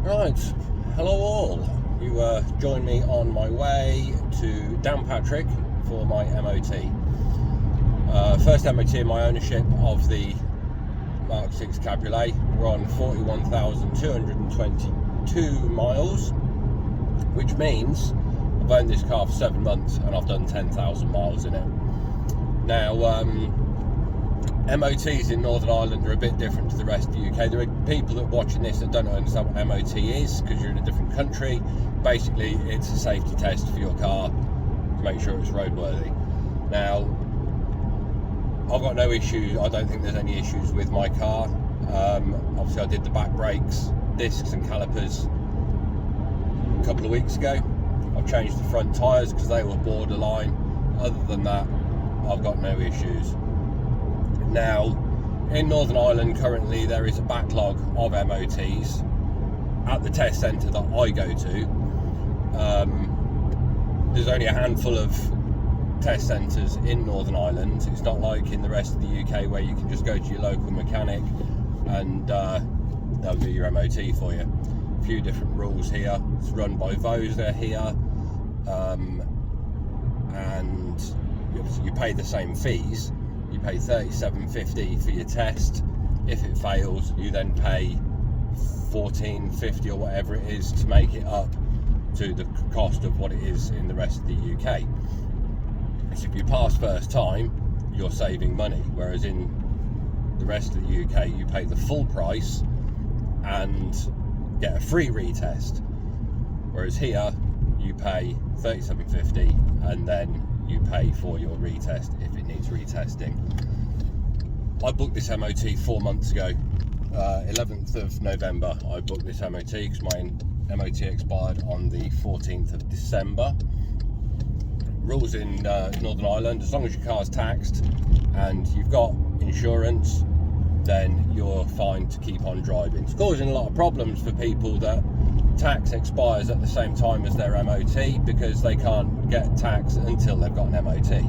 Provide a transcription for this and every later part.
Right, hello all. You join me on my way to Downpatrick for my MOT. First MOT in my ownership of the Mark 6 Cabriolet. We're on 41,222 miles, which means I've owned this car for 7 months and I've done 10,000 miles in it. Now, MOTs in Northern Ireland are a bit different to the rest of the UK. There are people that are watching this that don't understand what MOT is because you're in a different country. Basically, it's a safety test for your car to make sure it's roadworthy. Now, I've got no issues. I don't think there's any issues with my car. Obviously, I did the back brakes, discs and calipers a couple of weeks ago. I've changed the front tyres because they were borderline. Other than that, I've got no issues. Now, in Northern Ireland currently there is a backlog of MOTs at the test centre that I go to. There's only a handful of test centres in Northern Ireland. It's not like in the rest of the UK where you can just go to your local mechanic and they'll do your MOT for you. A few different rules here. It's run by Vosa here, and you pay the same fees. You pay $37.50 for your test. If it fails, you then pay $14.50 or whatever it is to make it up to the cost of what it is in the rest of the UK. So if you pass first time, you're saving money, whereas in the rest of the UK you pay the full price and get a free retest, whereas here you pay $37.50 and then you pay for your retest if it needs retesting. I booked this MOT 4 months ago, 11th of November. I booked this MOT because my MOT expired on the 14th of December. Rules in Northern Ireland: as long as your car's taxed and you've got insurance, then you're fine to keep on driving. It's causing a lot of problems for people that tax expires at the same time as their MOT because they can't get tax until they've got an MOT.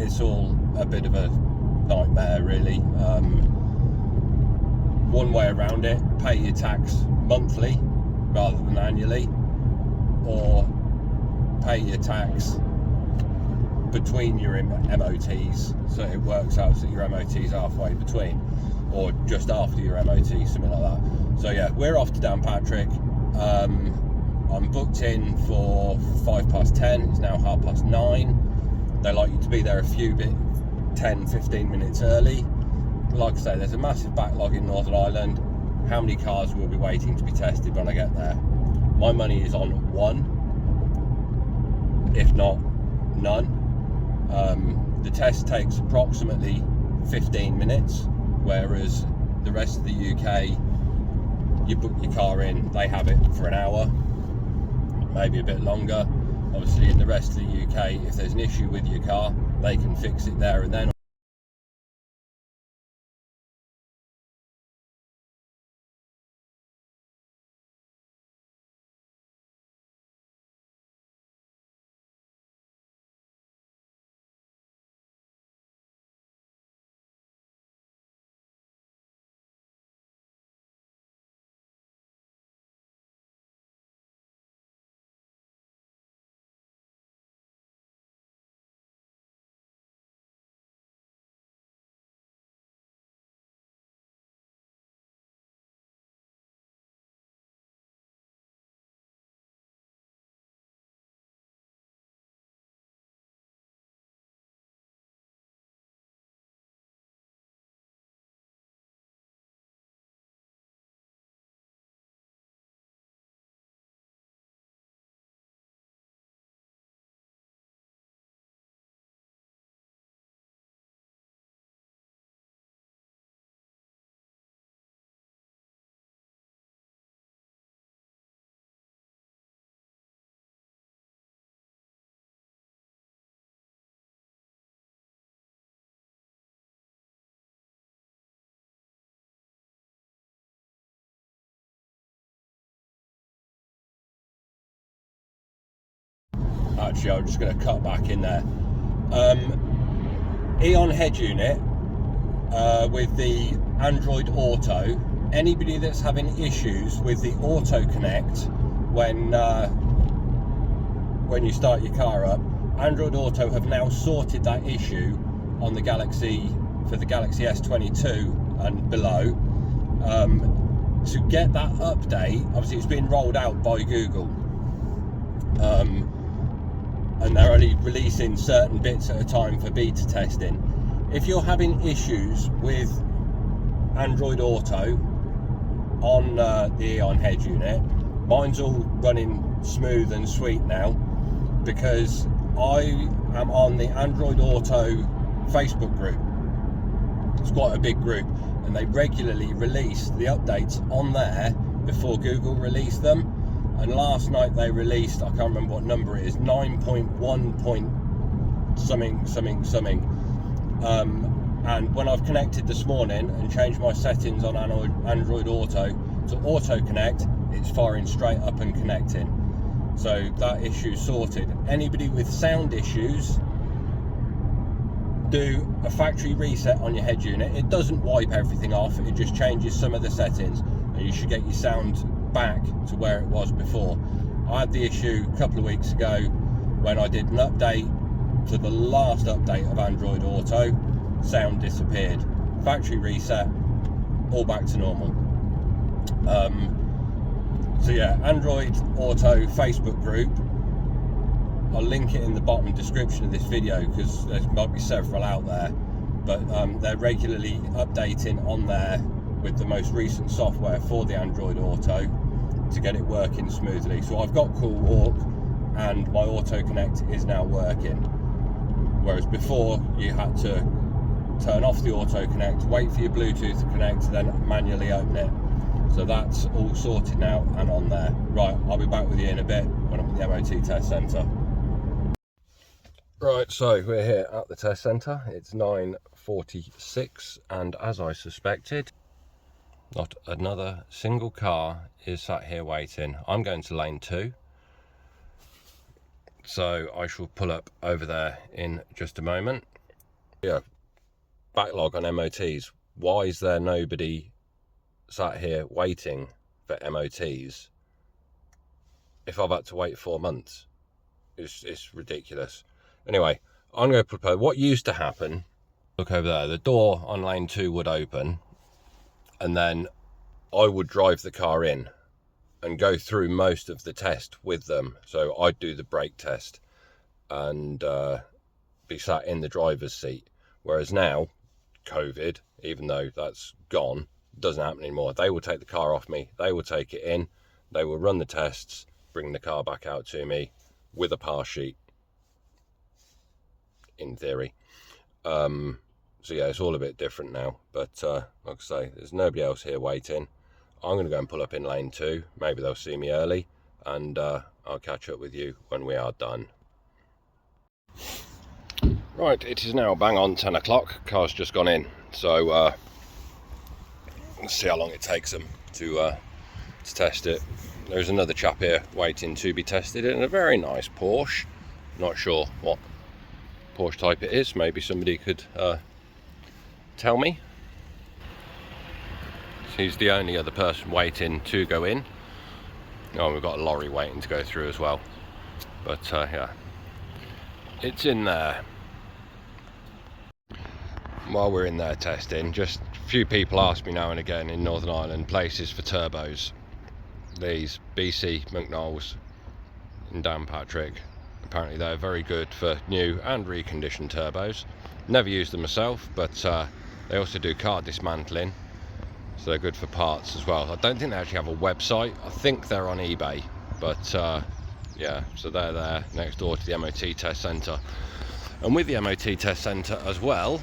It's all a bit of a nightmare, really. One way around it: pay your tax monthly rather than annually, or pay your tax between your MOTs, so it works out that your MOT's halfway between, or just after your MOT, something like that. So yeah, we're off to Downpatrick. I'm booked in for 10:05. It's now 9:30. They like you to be there a few 10-15 minutes early. Like I say, there's a massive backlog in Northern Ireland. How many cars will be waiting to be tested when I get there? My money is on one, if not none. The test takes approximately 15 minutes, whereas the rest of the UK, you book your car in, they have it for an hour, maybe a bit longer. Obviously in the rest of the UK, if there's an issue with your car, they can fix it there and then. Actually, I'm just going to cut back in there. Eon head unit with the Android Auto anybody that's having issues with the auto connect when you start your car up, Android Auto have now sorted that issue on the Galaxy, for the Galaxy S22 and below. To get that update, obviously it's been rolled out by Google, and they're only releasing certain bits at a time for beta testing. If you're having issues with Android Auto on the Eon head unit, mine's all running smooth and sweet now, because I am on the Android Auto Facebook group. It's quite a big group, and they regularly release the updates on there before Google release them. And last night they released, I can't remember what number it is, 9.1 point something. And when I've connected this morning and changed my settings on Android Auto to Auto Connect, it's firing straight up and connecting. So that issue's sorted. Anybody with sound issues, do a factory reset on your head unit. It doesn't wipe everything off, it just changes some of the settings, and you should get your sound back to where it was before. I had the issue a couple of weeks ago when I did an update to the last update of Android Auto. Sound disappeared. Factory reset, all back to normal. So yeah, Android Auto Facebook group, I'll link it in the bottom description of this video, because there might be several out there, but they're regularly updating on there with the most recent software for the Android Auto to get it working smoothly. So I've got Cool Walk and my Auto Connect is now working, whereas before you had to turn off the Auto Connect, wait for your Bluetooth to connect, then manually open it. So that's all sorted now and on there. Right, I'll be back with you in a bit when I'm at the MOT test centre. Right, so we're here at the test centre. It's 9:46, and as I suspected, not another single car is sat here waiting. I'm going to lane 2, so I shall pull up over there in just a moment. Yeah, backlog on MOTs. Why is there nobody sat here waiting for MOTs if I've had to wait 4 months? It's ridiculous. Anyway, I'm going to propose what used to happen. Look over there, the door on lane 2 would open, and then I would drive the car in and go through most of the test with them. So I'd do the brake test and be sat in the driver's seat. Whereas now, COVID, even though that's gone, doesn't happen anymore. They will take the car off me, they will take it in, they will run the tests, bring the car back out to me with a pass sheet, in theory. So yeah, it's all a bit different now, but like I say, there's nobody else here waiting. I'm going to go and pull up in lane 2, maybe they'll see me early, and I'll catch up with you when we are done. Right, it is now bang on 10 o'clock, car's just gone in, so let's see how long it takes them to test it. There's another chap here waiting to be tested in a very nice Porsche. Not sure what Porsche type it is, maybe somebody could tell me. He's the only other person waiting to go in. Oh, we've got a lorry waiting to go through as well, but yeah, it's in there. While we're in there testing, just a few people ask me now and again in Northern Ireland places for turbos. These BC McNolls in Downpatrick, apparently they're very good for new and reconditioned turbos. Never used them myself, but they also do car dismantling, so they're good for parts as well. I don't think they actually have a website. I think they're on eBay, but yeah, so they're there next door to the MOT test centre. And with the MOT test centre as well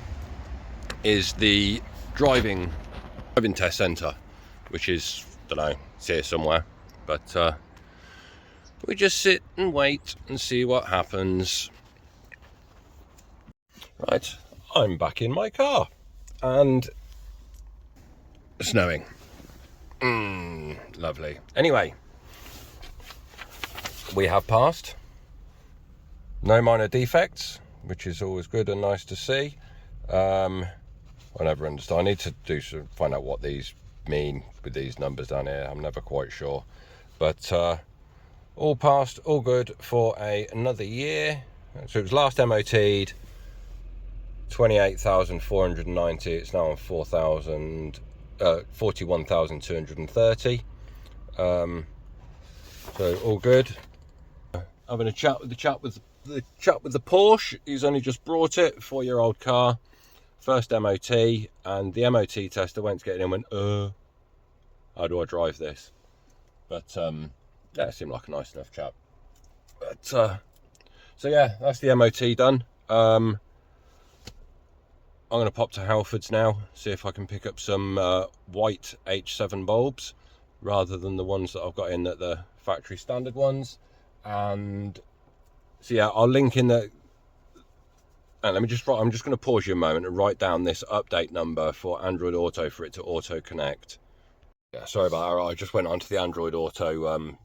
is the driving test centre, which is, I don't know, it's here somewhere, but we just sit and wait and see what happens. Right, I'm back in my car and snowing. Lovely. Anyway, we have passed. No minor defects, which is always good and nice to see. I never understand. I need to find out what these mean with these numbers down here. I'm never quite sure, but all passed, all good for another year. So it was last MOT'd 28,490. It's now on 41,230. So all good. Having a chat with the chap with the Porsche. He's only just brought it, 4-year-old car, first MOT, and the MOT tester went to get it in and went, how do I drive this? But yeah, it seemed like a nice enough chap. But so yeah, that's the MOT done. I'm going to pop to Halfords now, see if I can pick up some white H7 bulbs rather than the ones that I've got in at the factory standard ones. And so yeah, I'll link in the, and I'm just going to pause you a moment and write down this update number for Android Auto for it to auto connect. Yeah, sorry about that. I just went onto the Android Auto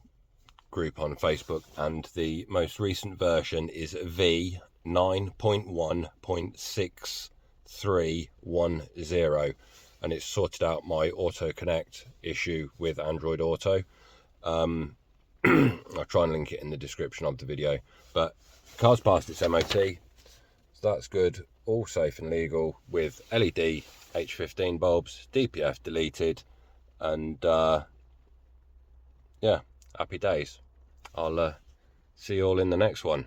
group on Facebook, and the most recent version is V9.1.6310, and it's sorted out my auto connect issue with Android Auto. I'll try and link it in the description of the video. But car's passed its MOT, so that's good, all safe and legal, with LED H15 bulbs, DPF deleted, and yeah, happy days. I'll see you all in the next one.